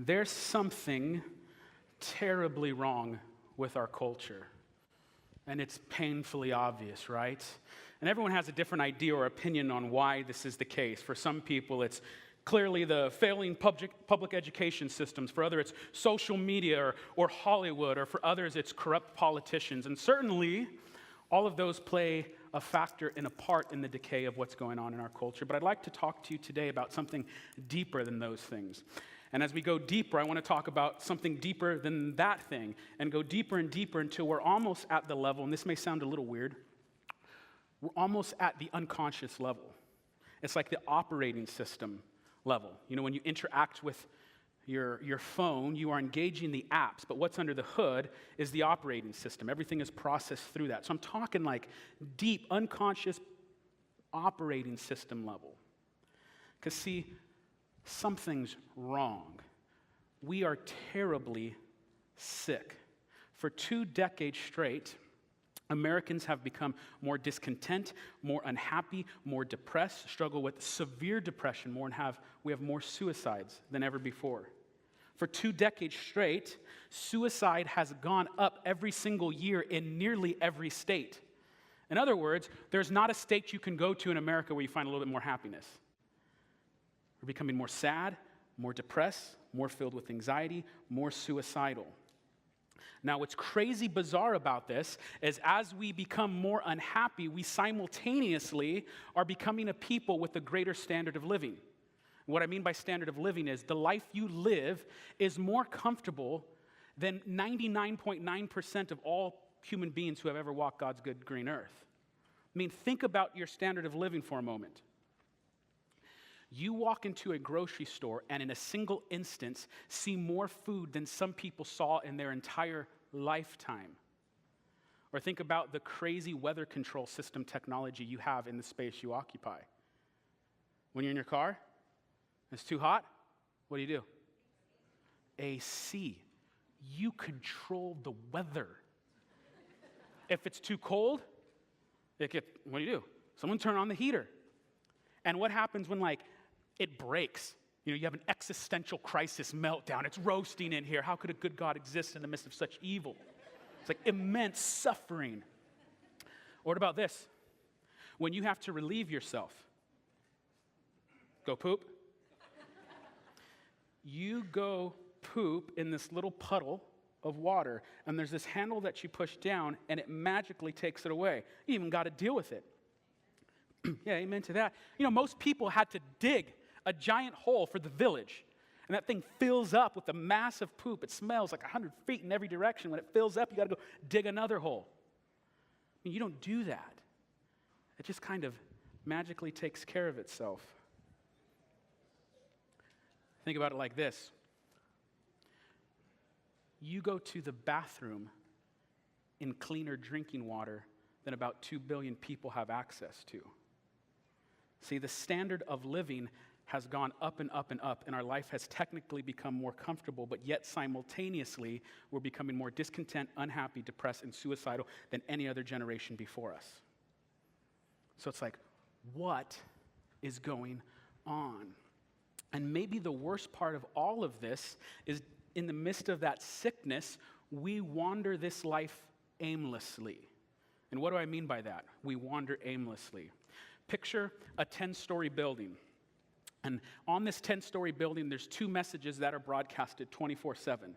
There's something terribly wrong with our culture. And it's painfully obvious, right? And everyone has a different idea or opinion on why this is the case. For some people, it's clearly the failing public education systems. For others, it's social media or Hollywood. Or for others, it's corrupt politicians. And certainly, all of those play a factor and a part in the decay of what's going on in our culture. But I'd like to talk to you today about something deeper than those things. And as we go deeper, I want to talk about something deeper than that thing and go deeper and deeper until we're almost at the level, and this may sound a little weird, we're almost at the unconscious level. It's like the operating system level. You know, when you interact with your phone, you are engaging the apps, but what's under the hood is the operating system. Everything is processed through that. So I'm talking like deep, unconscious operating system level. Because see, something's wrong. We are terribly sick. For 2 decades straight, Americans have become more discontent, more unhappy, more depressed, struggle with severe depression more, and we have more suicides than ever before. For 2 decades straight, suicide has gone up every single year in nearly every state. In other words, there's not a state you can go to in America where you find a little bit more happiness. We're becoming more sad, more depressed, more filled with anxiety, more suicidal. Now, what's crazy bizarre about this is as we become more unhappy, we simultaneously are becoming a people with a greater standard of living. What I mean by standard of living is the life you live is more comfortable than 99.9% of all human beings who have ever walked God's good green earth. I mean, think about your standard of living for a moment. You walk into a grocery store and in a single instance see more food than some people saw in their entire lifetime. Or think about the crazy weather control system technology you have in the space you occupy. When you're in your car, it's too hot, what do? AC. You control the weather. If it's too cold, what do? Someone turn on the heater. And what happens when it breaks? You know, you have an existential crisis meltdown. It's roasting in here. How could a good God exist in the midst of such evil? It's like immense suffering. Or what about this? When you have to relieve yourself, go poop. You go poop in this little puddle of water, and there's this handle that you push down, and it magically takes it away. You even got to deal with it. Yeah, amen to that. You know, most people had to dig a giant hole for the village, and that thing fills up with a massive poop. It smells like 100 feet in every direction. When it fills up, you got to go dig another hole. I mean, you don't do that. It just kind of magically takes care of itself. Think about it like this. You go to the bathroom in cleaner drinking water than about 2 billion people have access to. See, the standard of living has gone up and up and up, and our life has technically become more comfortable, but yet simultaneously, we're becoming more discontent, unhappy, depressed, and suicidal than any other generation before us. So it's like, what is going on? And maybe the worst part of all of this is in the midst of that sickness, we wander this life aimlessly. And what do I mean by that? We wander aimlessly. Picture a 10-story building. And on this 10-story building, there's 2 messages that are broadcasted 24/7.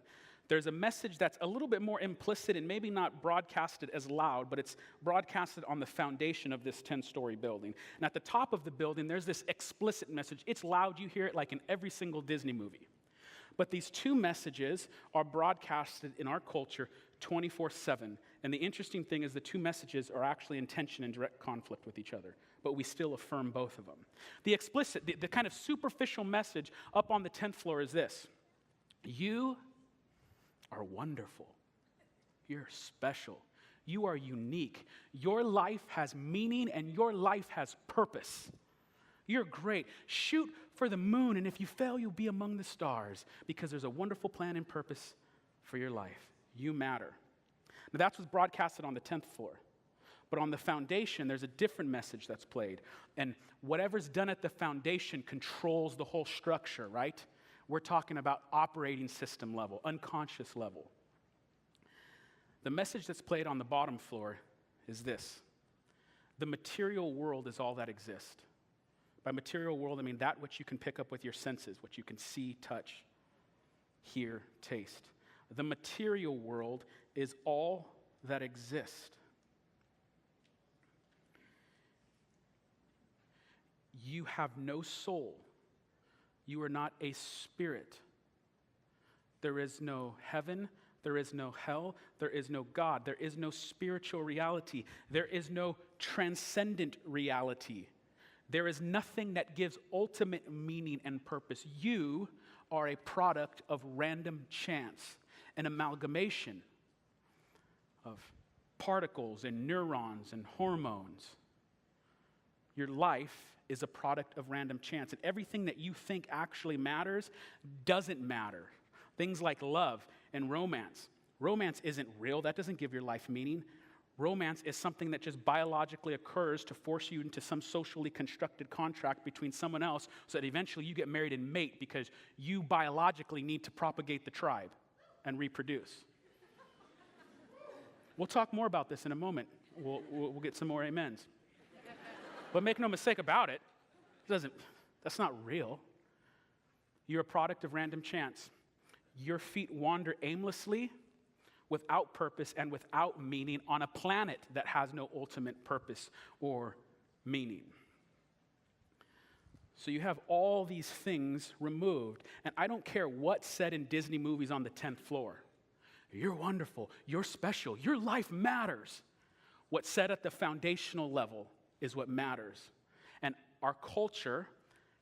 There's a message that's a little bit more implicit and maybe not broadcasted as loud, but it's broadcasted on the foundation of this 10-story building. And at the top of the building, there's this explicit message. It's loud. You hear it like in every single Disney movie. But these 2 messages are broadcasted in our culture 24/7. And the interesting thing is the 2 messages are actually in tension and direct conflict with each other. But we still affirm both of them. The explicit, the kind of superficial message up on the 10th floor is this. You are wonderful. You're special. You are unique. Your life has meaning and your life has purpose. You're great. Shoot for the moon, and if you fail, you'll be among the stars because there's a wonderful plan and purpose for your life. You matter. Now, that's what's broadcasted on the 10th floor. But on the foundation, there's a different message that's played. And whatever's done at the foundation controls the whole structure, right? We're talking about operating system level, unconscious level. The message that's played on the bottom floor is this: the material world is all that exists. By material world, I mean that which you can pick up with your senses, what you can see, touch, hear, taste. The material world is all that exists. You have no soul. You are not a spirit. There is no heaven. There is no hell. There is no God. There is no spiritual reality. There is no transcendent reality. There is nothing that gives ultimate meaning and purpose. You are a product of random chance, an amalgamation of particles and neurons and hormones. Your life is a product of random chance, and everything that you think actually matters doesn't matter. Things like love and romance. Romance isn't real. That doesn't give your life meaning. Romance is something that just biologically occurs to force you into some socially constructed contract between someone else so that eventually you get married and mate because you biologically need to propagate the tribe and reproduce. We'll talk more about this in a moment. We'll get some more amens. But make no mistake about it, that's not real. You're a product of random chance. Your feet wander aimlessly, without purpose and without meaning on a planet that has no ultimate purpose or meaning. So you have all these things removed, and I don't care what's said in Disney movies on the 10th floor. You're wonderful, you're special, your life matters. What's said at the foundational level is what matters. And our culture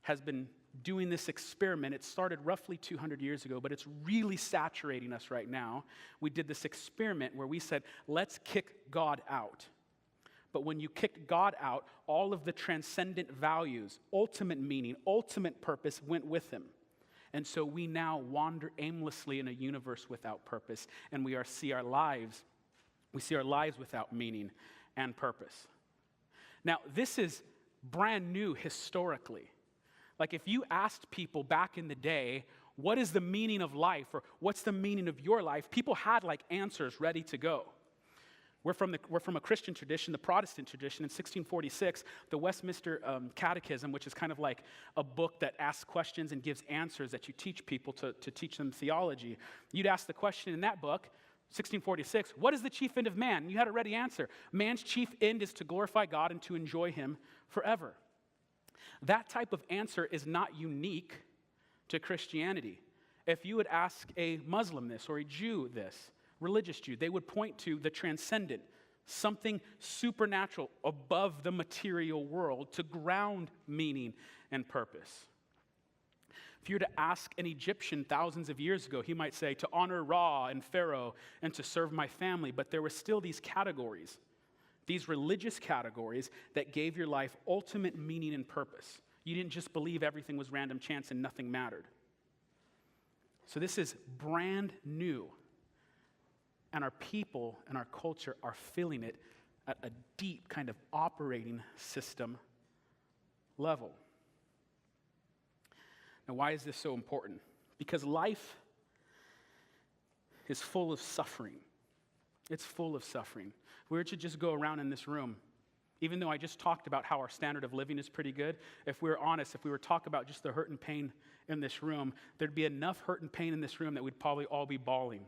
has been doing this experiment. It started roughly 200 years ago, but it's really saturating us right now. We did this experiment where we said, let's kick God out. But when you kicked God out, all of the transcendent values, ultimate meaning, ultimate purpose went with him. And so we now wander aimlessly in a universe without purpose, and we see our lives without meaning and purpose. Now, this is brand new historically. Like if you asked people back in the day, what is the meaning of life, or what's the meaning of your life, people had like answers ready to go. We're from a Christian tradition, the Protestant tradition. In 1646, the Westminster Catechism, which is kind of like a book that asks questions and gives answers that you teach people to teach them theology. You'd ask the question in that book, 1646, what is the chief end of man? And you had a ready answer. Man's chief end is to glorify God and to enjoy him forever. That type of answer is not unique to Christianity. If you would ask a Muslim this or a Jew this, religious Jew, they would point to the transcendent, something supernatural above the material world to ground meaning and purpose. If you were to ask an Egyptian thousands of years ago, he might say, to honor Ra and Pharaoh and to serve my family, but there were still these categories. These religious categories that gave your life ultimate meaning and purpose. You didn't just believe everything was random chance and nothing mattered. So this is brand new. And our people and our culture are feeling it at a deep kind of operating system level. Now, why is this so important? Because life is full of suffering. It's full of suffering. If we were to just go around in this room, even though I just talked about how our standard of living is pretty good, if we were honest, if we were to talk about just the hurt and pain in this room, there'd be enough hurt and pain in this room that we'd probably all be bawling.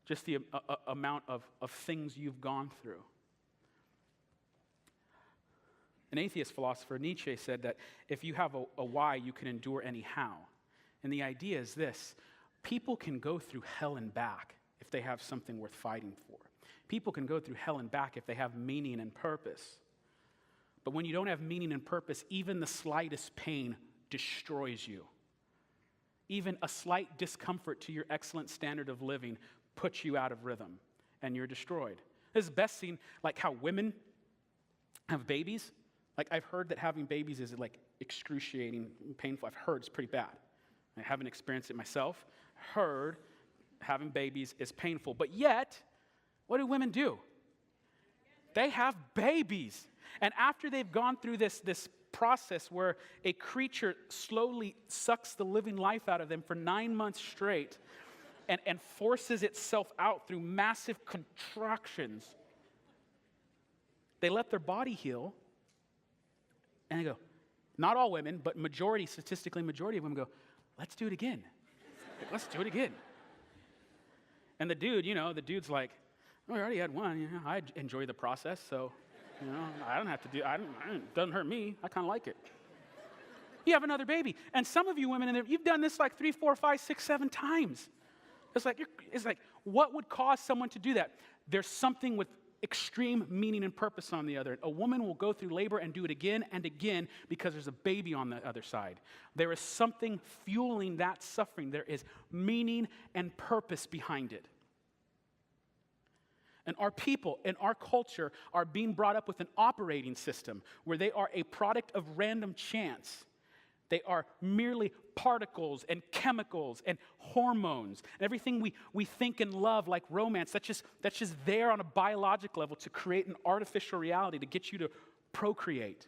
Just the amount of things you've gone through. An atheist philosopher, Nietzsche, said that if you have a why, you can endure any how. And the idea is this: people can go through hell and back if they have something worth fighting for. People can go through hell and back if they have meaning and purpose. But when you don't have meaning and purpose, even the slightest pain destroys you. Even a slight discomfort to your excellent standard of living puts you out of rhythm, and you're destroyed. This is best seen like how women have babies. Like I've heard that having babies is like excruciating, painful. I've heard it's pretty bad. I haven't experienced it myself. Heard having babies is painful. But yet, what do women do? They have babies. And after they've gone through this process where a creature slowly sucks the living life out of them for 9 months straight and forces itself out through massive contractions. They let their body heal, and they go, not all women, but statistically majority of women go, let's do it again. Let's do it again. And the dude's like, oh, I already had one. I enjoy the process, so, I don't have to it doesn't hurt me. I kind of like it. You have another baby. And some of you women in there, you've done this like 3, 4, 5, 6, 7 times. It's like, what would cause someone to do that? There's something with extreme meaning and purpose on the other. A woman will go through labor and do it again and again because there's a baby on the other side. There is something fueling that suffering. There is meaning and purpose behind it. And our people and our culture are being brought up with an operating system where they are a product of random chance. They are merely particles and chemicals and hormones. And everything we think and love, like romance, that's just there on a biologic level to create an artificial reality to get you to procreate.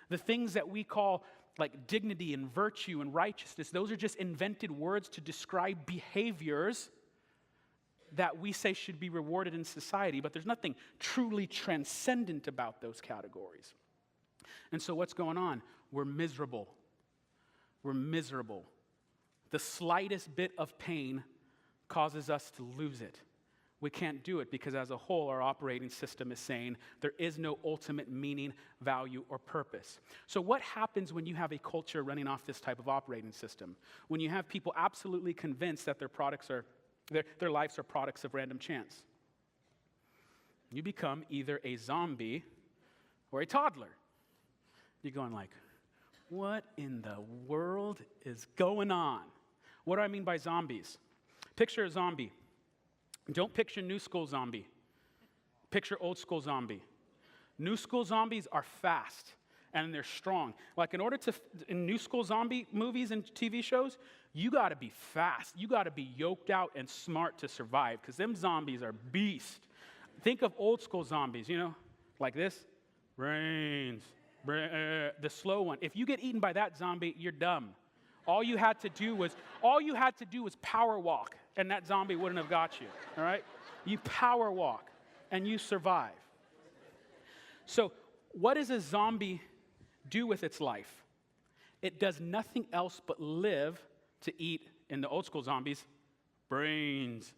The things that we call like dignity and virtue and righteousness, those are just invented words to describe behaviors that we say should be rewarded in society, but there's nothing truly transcendent about those categories. And so what's going on? We're miserable. We're miserable. The slightest bit of pain causes us to lose it. We can't do it because as a whole, our operating system is saying there is no ultimate meaning, value, or purpose. So what happens when you have a culture running off this type of operating system? When you have people absolutely convinced that their lives are products of random chance? You become either a zombie or a toddler. You're going like, what in the world is going on? What do I mean by zombies? Picture a zombie. Don't picture new school zombie. Picture old school zombie. New school zombies are fast and they're strong. Like in new school zombie movies and TV shows, you got to be fast. You got to be yoked out and smart to survive because them zombies are beasts. Think of old school zombies, like this. Brains. The slow one. If you get eaten by that zombie, you're dumb. All you had to do was power walk, and that zombie wouldn't have got you. All right? You power walk, and you survive. So, what does a zombie do with its life? It does nothing else but live to eat, in the old school zombies, brains.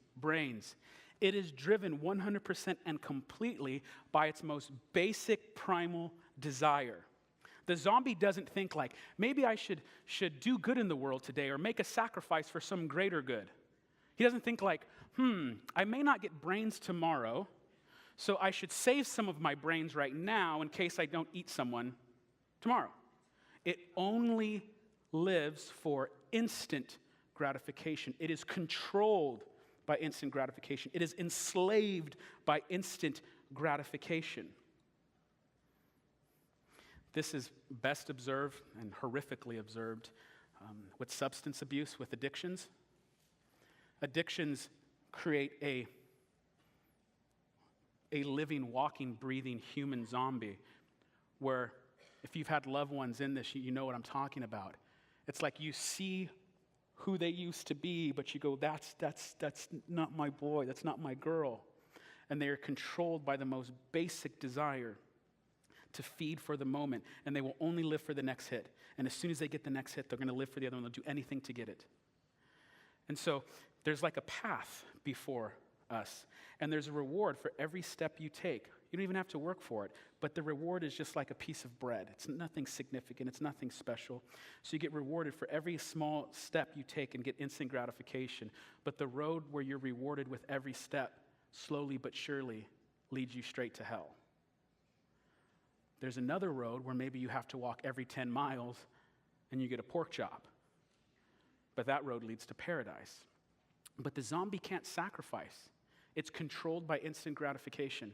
It is driven 100% and completely by its most basic primal desire. The zombie doesn't think like, maybe I should do good in the world today or make a sacrifice for some greater good. He doesn't think like, I may not get brains tomorrow, so I should save some of my brains right now in case I don't eat someone tomorrow. It only lives for instant gratification. It is controlled by instant gratification. It is enslaved by instant gratification. This is best observed and horrifically observed with substance abuse, with addictions. Addictions create a living, walking, breathing human zombie where if you've had loved ones in this, you know what I'm talking about. It's like you see who they used to be, but you go, that's not my boy, that's not my girl. And they are controlled by the most basic desire to feed for the moment, and they will only live for the next hit. And as soon as they get the next hit, they're going to live for the other one. They'll do anything to get it. And so there's like a path before us, and there's a reward for every step you take. You don't even have to work for it, but the reward is just like a piece of bread. It's nothing significant. It's nothing special. So you get rewarded for every small step you take and get instant gratification. But the road where you're rewarded with every step, slowly but surely, leads you straight to hell. There's another road where maybe you have to walk every 10 miles and you get a pork chop. But that road leads to paradise. But the zombie can't sacrifice. It's controlled by instant gratification.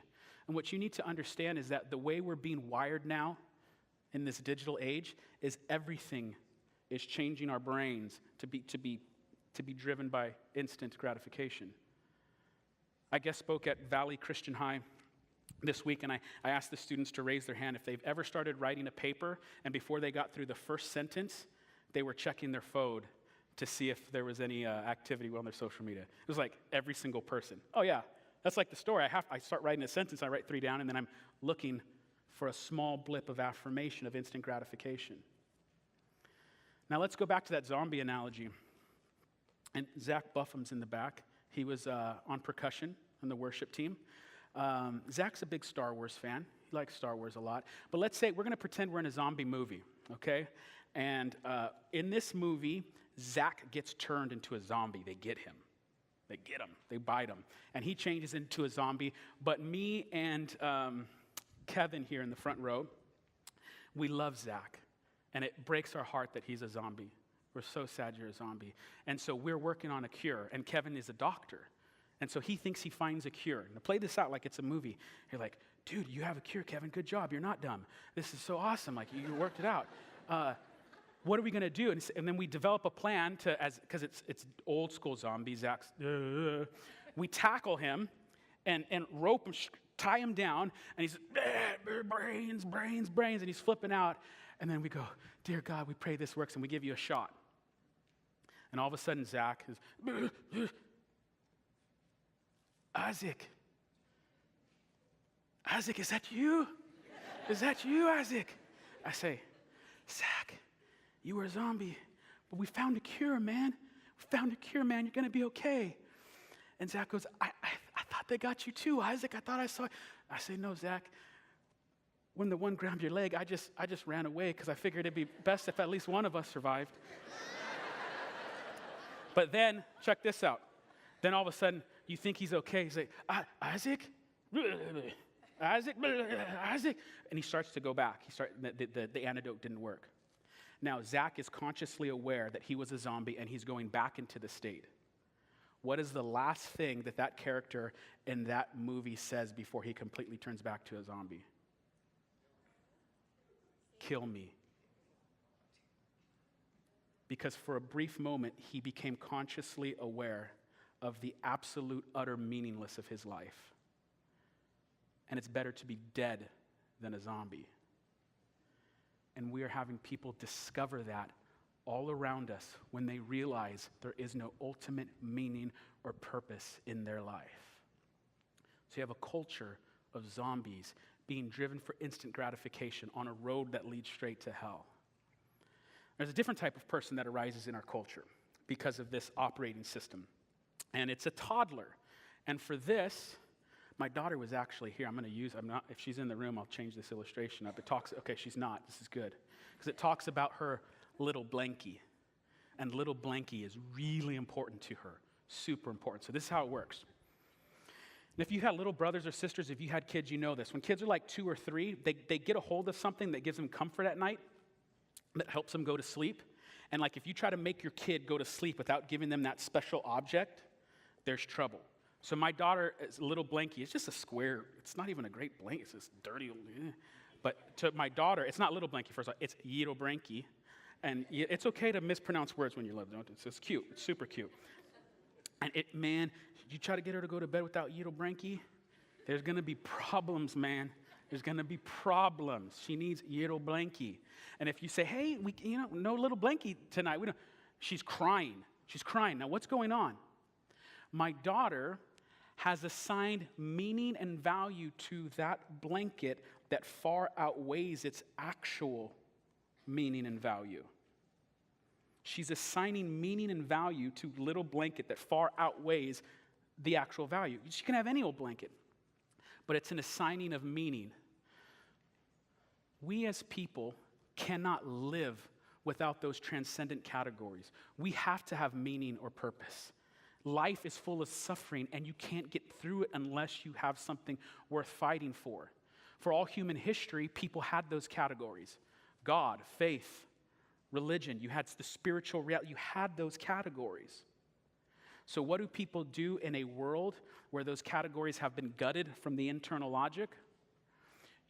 And what you need to understand is that the way we're being wired now in this digital age is everything is changing our brains to be driven by instant gratification. I guest spoke at Valley Christian High this week, and I asked the students to raise their hand if they've ever started writing a paper, and before they got through the first sentence, they were checking their phone to see if there was any activity on their social media. It was like every single person. Oh yeah, that's like the story. I start writing a sentence, I write 3 down, and then I'm looking for a small blip of affirmation, of instant gratification. Now let's go back to that zombie analogy. And Zach Buffum's in the back. He was on percussion on the worship team. Zach's a big Star Wars fan. He likes Star Wars a lot. But let's say we're going to pretend we're in a zombie movie, okay? And in this movie, Zach gets turned into a zombie. They get him. They bite him. And he changes into a zombie. But me and Kevin here in the front row, we love Zach. And it breaks our heart that he's a zombie. We're so sad you're a zombie. And so we're working on a cure. And Kevin is a doctor. And so he thinks he finds a cure. Now play this out like it's a movie. You're like, dude, you have a cure, Kevin. Good job. You're not dumb. This is so awesome. Like, you worked it out. What are we going to do? And then we develop a plan to, because it's old school zombies. We tackle him and rope him, tie him down, and he's brains, and he's flipping out. And then we go, dear God, we pray this works, and we give you a shot. And all of a sudden, Zach is, Isaac, is that you? Is that you, Isaac? I say, Zach, you were a zombie, but we found a cure, man. We found a cure, man. You're going to be okay. And Zach goes, I thought they got you too, Isaac. I thought I saw. I say, no, Zach. When the one grabbed your leg, I just ran away because I figured it'd be best if at least one of us survived. But then, check this out. Then all of a sudden, you think he's okay. He's like, Isaac? Isaac? And he starts to go back. The antidote didn't work. Now, Zach is consciously aware that he was a zombie and he's going back into the state. What is the last thing that character in that movie says before he completely turns back to a zombie? Kill me. Because for a brief moment, he became consciously aware of the absolute, utter meaninglessness of his life. And it's better to be dead than a zombie. And we are having people discover that all around us when they realize there is no ultimate meaning or purpose in their life. So you have a culture of zombies being driven for instant gratification on a road that leads straight to hell. There's a different type of person that arises in our culture because of this operating system. And it's a toddler. And for this, my daughter was actually here. If she's in the room, I'll change this illustration up. Okay, she's not. This is good. Because it talks about her little blankie. And little blankie is really important to her. Super important. So this is how it works. And if you had little brothers or sisters, if you had kids, you know this. When kids are like 2 or 3, they get a hold of something that gives them comfort at night, that helps them go to sleep. And like if you try to make your kid go to sleep without giving them that special object, there's trouble. So my daughter is a little blankie. It's just a square. It's not even a great blankie. It's this dirty old. But to my daughter, it's not little blankie, first of all. It's Yito Branky. And it's okay to mispronounce words when you're little. It's cute. It's super cute. And you try to get her to go to bed without Yito Branky, there's going to be problems, man. There's going to be problems. She needs Yito Blanky. And if you say, hey, no little blankie tonight, she's crying. She's crying. Now, what's going on? My daughter has assigned meaning and value to that blanket that far outweighs its actual meaning and value. She's assigning meaning and value to little blanket that far outweighs the actual value. She can have any old blanket, but it's an assigning of meaning. We as people cannot live without those transcendent categories. We have to have meaning or purpose. Life is full of suffering, and you can't get through it unless you have something worth fighting for. For all human history, people had those categories. God, faith, religion. You had the spiritual reality. You had those categories. So what do people do in a world where those categories have been gutted from the internal logic?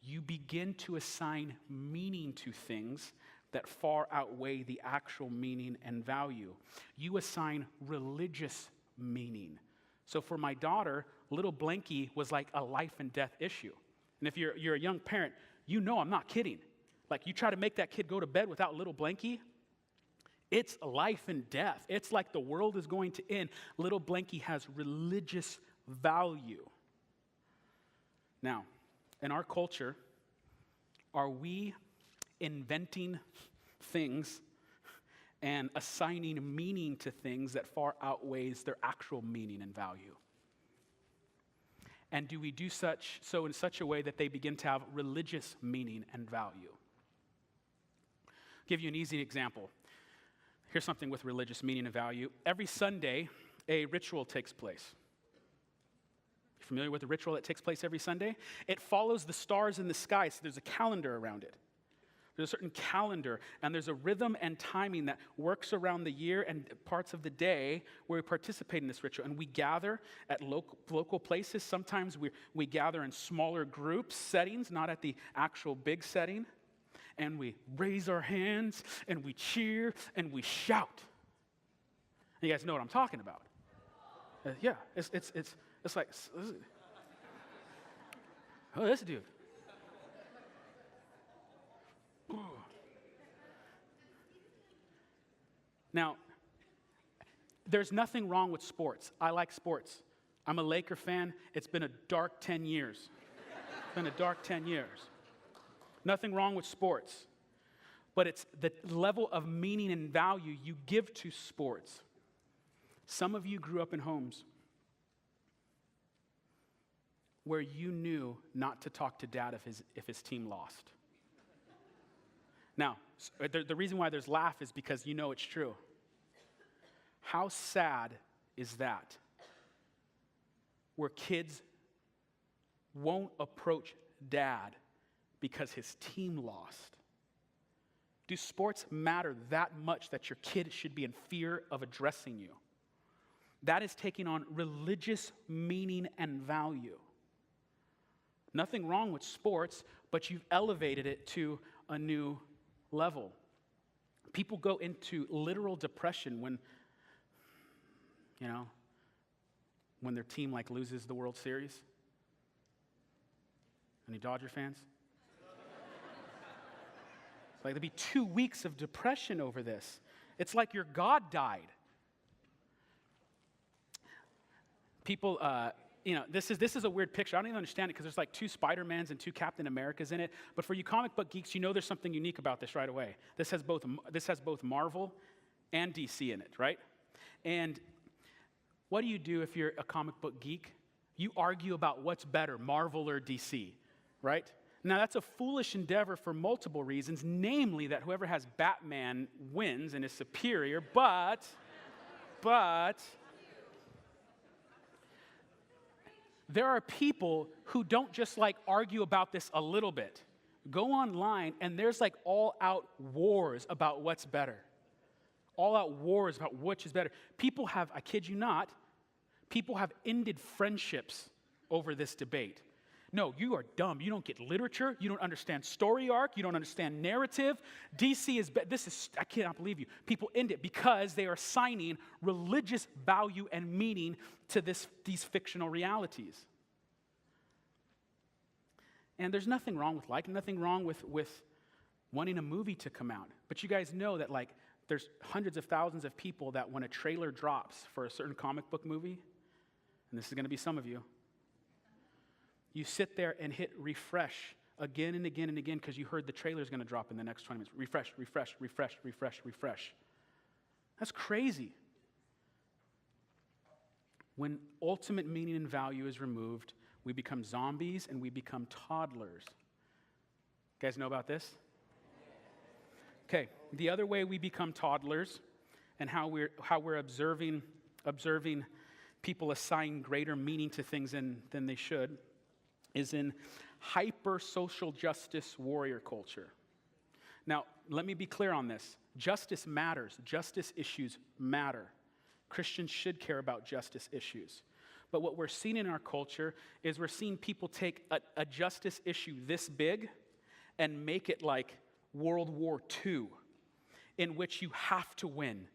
You begin to assign meaning to things that far outweigh the actual meaning and value. You assign religious meaning. So for my daughter, little blankie was like a life and death issue. And if you're a young parent, you know I'm not kidding. Like, you try to make that kid go to bed without little Blanky, it's life and death. It's like the world is going to end. Little Blanky has religious value. Now, in our culture, are we inventing things and assigning meaning to things that far outweighs their actual meaning and value? And do we do so in such a way that they begin to have religious meaning and value? I'll give you an easy example. Here's something with religious meaning and value. Every Sunday, a ritual takes place. You familiar with the ritual that takes place every Sunday? It follows the stars in the sky, so there's a calendar around it. There's a certain calendar, and there's a rhythm and timing that works around the year and parts of the day where we participate in this ritual. And we gather at local places. Sometimes we gather in smaller group settings, not at the actual big setting. And we raise our hands, and we cheer, and we shout. And you guys know what I'm talking about. Yeah, it's like, oh, this dude. Ooh. Now, there's nothing wrong with sports. I like sports. I'm a Laker fan. It's been a dark 10 years. It's been a dark 10 years. Nothing wrong with sports. But it's the level of meaning and value you give to sports. Some of you grew up in homes where you knew not to talk to dad if his team lost. Now, the reason why there's laugh is because you know it's true. How sad is that? Where kids won't approach dad because his team lost. Do sports matter that much that your kid should be in fear of addressing you? That is taking on religious meaning and value. Nothing wrong with sports, but you've elevated it to a new level. People go into literal depression when their team loses the World Series. Any Dodger fans? It's like there'd be 2 weeks of depression over this. It's like your God died. People, this is a weird picture. I don't even understand it because there's like 2 Spider-Mans and 2 Captain Americas in it. But for you comic book geeks, you know there's something unique about this right away. This has both Marvel and DC in it, right? And what do you do if you're a comic book geek? You argue about what's better, Marvel or DC, right? Now, that's a foolish endeavor for multiple reasons, namely that whoever has Batman wins and is superior, but there are people who don't just argue about this a little bit. Go online and there's all-out wars about what's better. All-out wars about which is better. People have, I kid you not, people have ended friendships over this debate. No, you are dumb. You don't get literature. You don't understand story arc. You don't understand narrative. DC is I cannot believe you. People end it because they are assigning religious value and meaning to these fictional realities. And there's nothing wrong with nothing wrong with wanting a movie to come out. But you guys know that there's hundreds of thousands of people that when a trailer drops for a certain comic book movie, and this is going to be some of you, you sit there and hit refresh again and again and again because you heard the trailer is going to drop in the next 20 minutes. Refresh, refresh, refresh, refresh, refresh. That's crazy. When ultimate meaning and value is removed, we become zombies and we become toddlers. You guys know about this? Okay, the other way we become toddlers and how we're observing people assign greater meaning to things than they should is in hyper-social justice warrior culture. Now, let me be clear on this. Justice matters. Justice issues matter. Christians should care about justice issues. But what we're seeing in our culture is we're seeing people take a justice issue this big and make it like World War II, in which you have to win.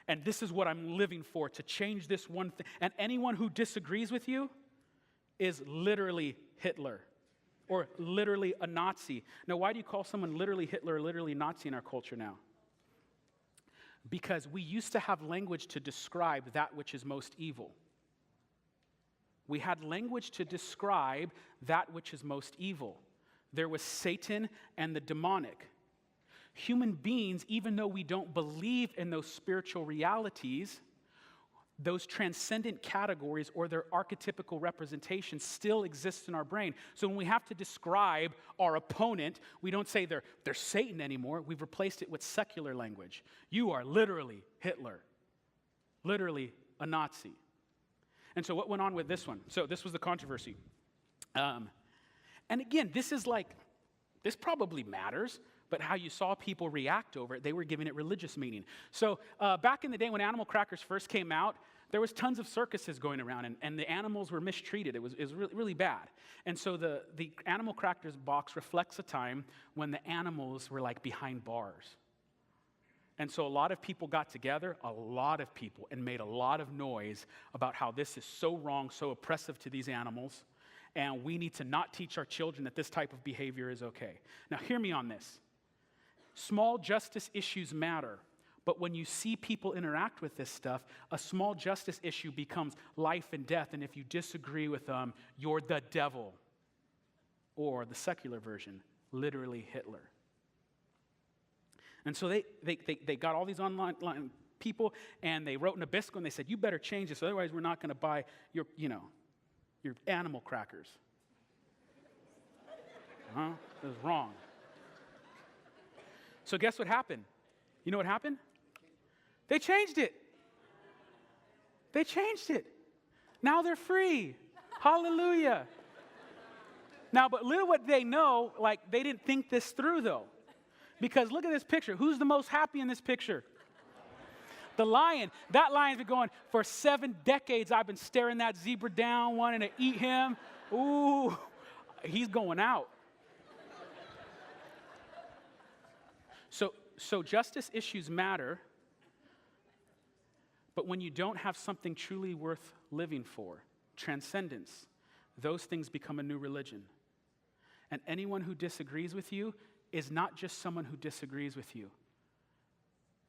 And this is what I'm living for, to change this one thing. And anyone who disagrees with you is literally Hitler. Or literally a Nazi. Now, why do you call someone literally Hitler or literally Nazi in our culture now? Because we used to have language to describe that which is most evil. We had language to describe that which is most evil. There was Satan and the demonic. Human beings, even though we don't believe in those spiritual realities, those transcendent categories or their archetypical representation still exists in our brain. So when we have to describe our opponent, we don't say they're Satan anymore. We've replaced it with secular language. You are literally Hitler, literally a Nazi. And so what went on with this one? So this was the controversy. And again, this probably matters, but how you saw people react over it, they were giving it religious meaning. So back in the day when animal crackers first came out, there was tons of circuses going around, and the animals were mistreated. It was really, really bad. And so the animal crackers box reflects a time when the animals were like behind bars. And so a lot of people got together, and made a lot of noise about how this is so wrong, so oppressive to these animals, and we need to not teach our children that this type of behavior is okay. Now, hear me on this. Small justice issues matter, but when you see people interact with this stuff, a small justice issue becomes life and death, and if you disagree with them, you're the devil. Or the secular version, literally Hitler. And so they got all these online people, and they wrote Nabisco, and they said, you better change this, otherwise we're not going to buy your animal crackers. It was wrong. So guess what happened? You know what happened? They changed it. They changed it. Now they're free. Hallelujah. Now, but little what they know, they didn't think this through, though. Because look at this picture. Who's the most happy in this picture? The lion. That lion's been going, for 7 decades, I've been staring that zebra down, wanting to eat him. Ooh, he's going out. So justice issues matter, but when you don't have something truly worth living for, transcendence, those things become a new religion. And anyone who disagrees with you is not just someone who disagrees with you.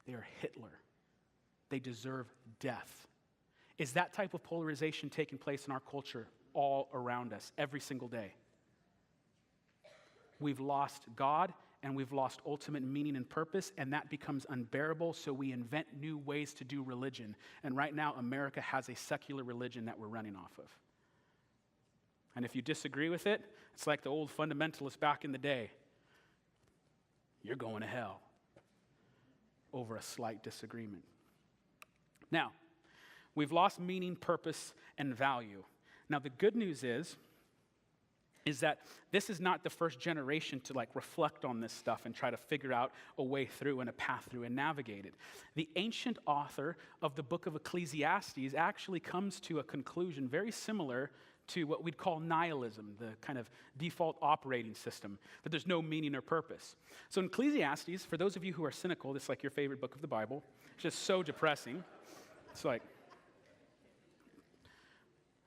They are Hitler. They deserve death. Is that type of polarization taking place in our culture all around us every single day? We've lost God, and we've lost ultimate meaning and purpose, and that becomes unbearable, so we invent new ways to do religion. And right now, America has a secular religion that we're running off of. And if you disagree with it, it's like the old fundamentalists back in the day. You're going to hell over a slight disagreement. Now, we've lost meaning, purpose, and value. Now, the good news is that this is not the first generation to reflect on this stuff and try to figure out a way through and a path through and navigate it. The ancient author of the book of Ecclesiastes actually comes to a conclusion very similar to what we'd call nihilism, the kind of default operating system, that there's no meaning or purpose. So in Ecclesiastes, for those of you who are cynical, this is like your favorite book of the Bible. It's just so depressing. It's like,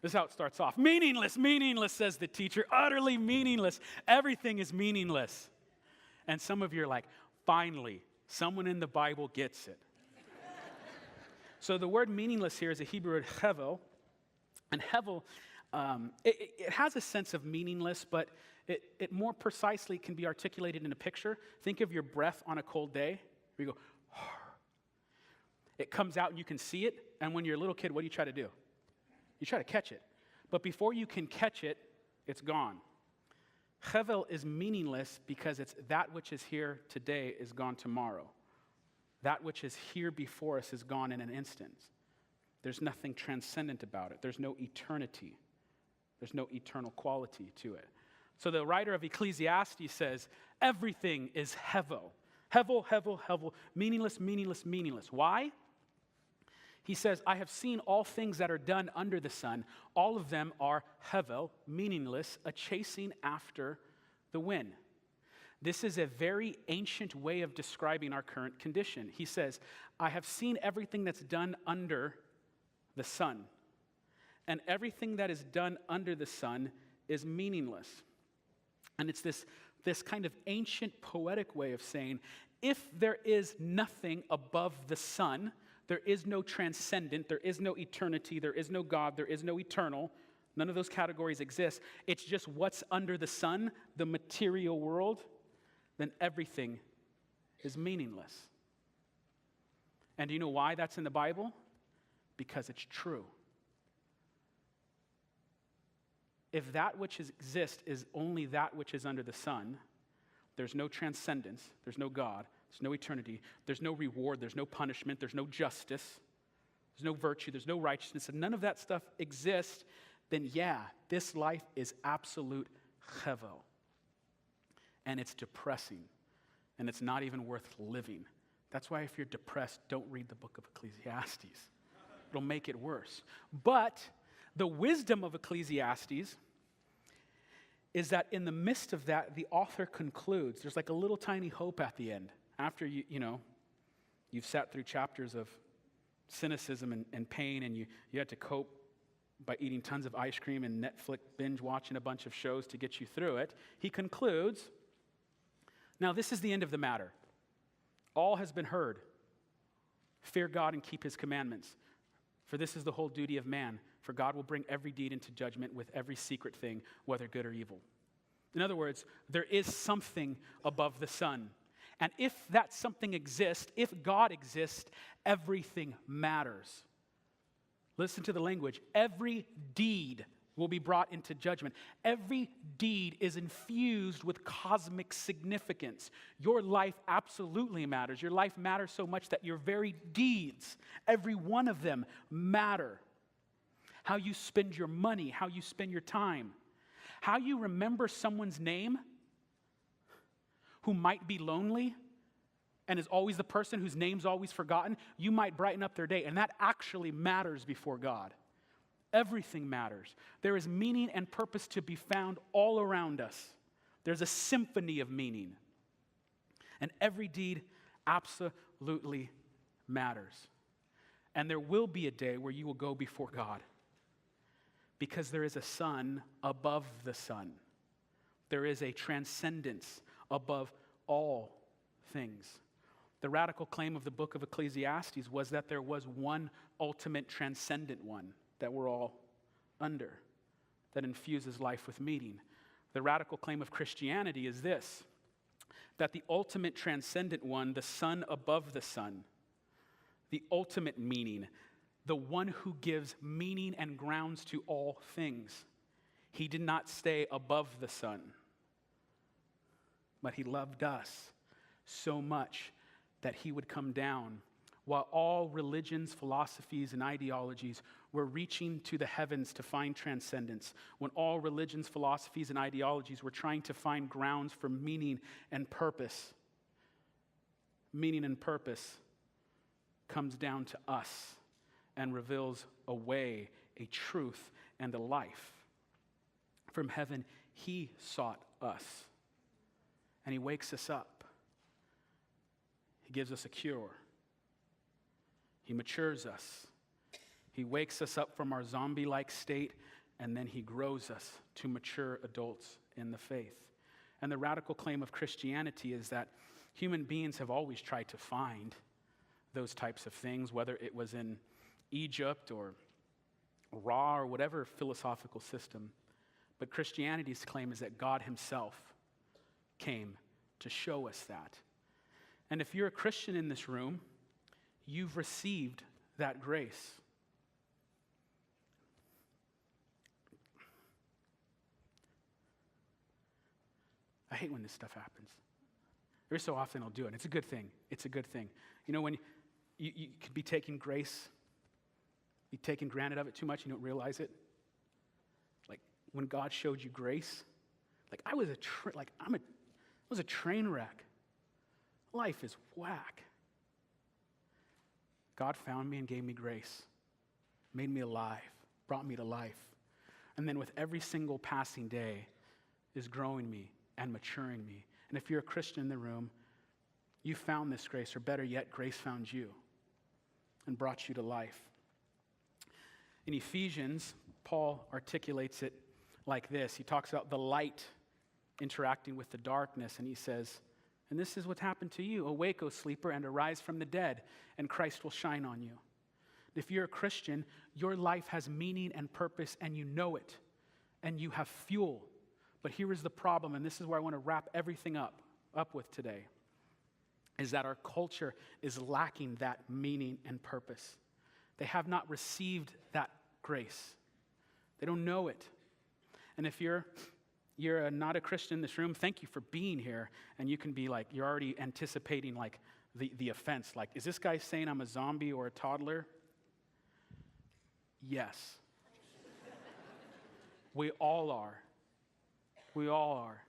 this is how it starts off. Meaningless, meaningless, says the teacher. Utterly meaningless. Everything is meaningless. And some of you are like, finally, someone in the Bible gets it. So the word meaningless here is a Hebrew word, hevel. And hevel, it has a sense of meaningless, but it more precisely can be articulated in a picture. Think of your breath on a cold day. Where you go, it comes out and you can see it. And when you're a little kid, what do you try to do? You try to catch it. But before you can catch it, it's gone. Hevel is meaningless because it's that which is here today is gone tomorrow. That which is here before us is gone in an instant. There's nothing transcendent about it. There's no eternity. There's no eternal quality to it. So the writer of Ecclesiastes says, everything is hevel. Hevel, hevel, hevel. Meaningless, meaningless, meaningless. Why? He says, I have seen all things that are done under the sun. All of them are hevel, meaningless, a chasing after the wind. This is a very ancient way of describing our current condition. He says, I have seen everything that's done under the sun. And everything that is done under the sun is meaningless. And it's this kind of ancient poetic way of saying, if there is nothing above the sun, there is no transcendent, there is no eternity, there is no God, there is no eternal, none of those categories exist. It's just what's under the sun, the material world, then everything is meaningless. And do you know why that's in the Bible? Because it's true. If that which exists is only that which is under the sun, there's no transcendence, there's no God, there's no eternity, there's no reward, there's no punishment, there's no justice, there's no virtue, there's no righteousness, and none of that stuff exists, then yeah, this life is absolute chevel. And it's depressing, and it's not even worth living. That's why if you're depressed, don't read the book of Ecclesiastes. It'll make it worse. But the wisdom of Ecclesiastes is that in the midst of that, the author concludes, there's like a little tiny hope at the end. After you've sat through chapters of cynicism and pain, and you had to cope by eating tons of ice cream and Netflix binge watching a bunch of shows to get you through it. He concludes, now this is the end of the matter. All has been heard. Fear God and keep his commandments. For this is the whole duty of man. For God will bring every deed into judgment with every secret thing, whether good or evil. In other words, there is something above the sun. And if that something exists, if God exists, everything matters. Listen to the language. Every deed will be brought into judgment. Every deed is infused with cosmic significance. Your life absolutely matters. Your life matters so much that your very deeds, every one of them, matter. How you spend your money, how you spend your time, how you remember someone's name who might be lonely and is always the person whose name's always forgotten, you might brighten up their day, and that actually matters before God. Everything matters. There is meaning and purpose to be found all around us. There's a symphony of meaning. And every deed absolutely matters. And there will be a day where you will go before God. Because there is a sun above the sun. There is a transcendence above all things. The radical claim of the book of Ecclesiastes was that there was one ultimate transcendent one that we're all under, that infuses life with meaning. The radical claim of Christianity is this, that the ultimate transcendent one, the sun above the sun, the ultimate meaning, the one who gives meaning and grounds to all things, he did not stay above the sun, but he loved us so much that he would come down while all religions, philosophies, and ideologies were reaching to the heavens to find transcendence, when all religions, philosophies, and ideologies were trying to find grounds for meaning and purpose comes down to us and reveals a way, a truth, and a life. From heaven, he sought us, and he wakes us up. He gives us a cure. He matures us. He wakes us up from our zombie-like state, and then he grows us to mature adults in the faith. And the radical claim of Christianity is that human beings have always tried to find those types of things, whether it was in Egypt or Ra or whatever philosophical system. But Christianity's claim is that God himself came to show us that. And if you're a Christian in this room, you've received that grace. I hate when this stuff happens. Every so often I'll do it. It's a good thing. It's a good thing. You know, when you could be taking grace, be taking granted of it too much, you don't realize it. Like when God showed you grace, like I was a train wreck. Life is whack. God found me and gave me grace, made me alive, brought me to life. And then with every single passing day is growing me and maturing me. And if you're a Christian in the room, you found this grace, or better yet, grace found you and brought you to life. In Ephesians, Paul articulates it like this. He talks about the light interacting with the darkness, and he says, and this is what's happened to you. Awake, O sleeper, and arise from the dead, and Christ will shine on you. If you're a Christian, your life has meaning and purpose, and you know it, and you have fuel. But here is the problem, and this is where I want to wrap everything up with today, is that our culture is lacking that meaning and purpose. They have not received that grace. They don't know it. And if you're not a Christian in this room, thank you for being here. And you can be like, you're already anticipating like the offense. Like, is this guy saying I'm a zombie or a toddler? Yes. We all are. We all are.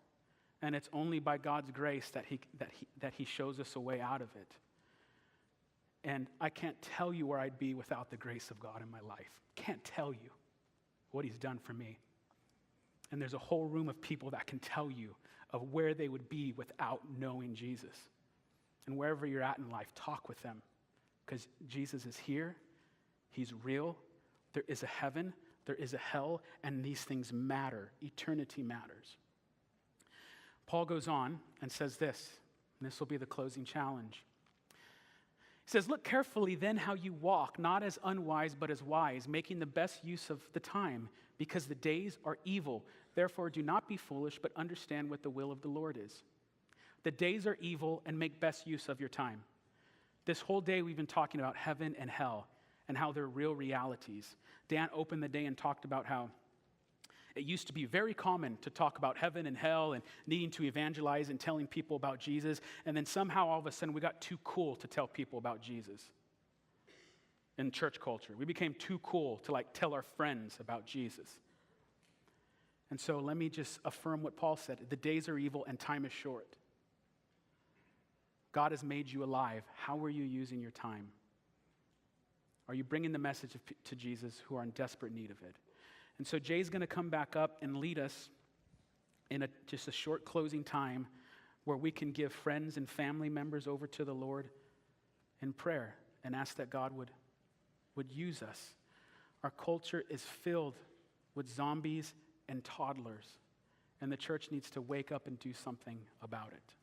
And it's only by God's grace that he shows us a way out of it. And I can't tell you where I'd be without the grace of God in my life. Can't tell you what he's done for me. And there's a whole room of people that can tell you of where they would be without knowing Jesus. And wherever you're at in life, talk with them. Because Jesus is here. He's real. There is a heaven. There is a hell. And these things matter. Eternity matters. Paul goes on and says this, and this will be the closing challenge. He says, look carefully then how you walk, not as unwise, but as wise, making the best use of the time, because the days are evil. Therefore, do not be foolish, but understand what the will of the Lord is. The days are evil, and make best use of your time. This whole day we've been talking about heaven and hell and how they're real realities. Dan opened the day and talked about how it used to be very common to talk about heaven and hell and needing to evangelize and telling people about Jesus. And then somehow all of a sudden we got too cool to tell people about Jesus in church culture. We became too cool to like tell our friends about Jesus. And so let me just affirm what Paul said. The days are evil and time is short. God has made you alive. How are you using your time? Are you bringing the message to Jesus who are in desperate need of it? And so Jay's going to come back up and lead us in just a short closing time where we can give friends and family members over to the Lord in prayer and ask that God would use us. Our culture is filled with zombies and toddlers, and the church needs to wake up and do something about it.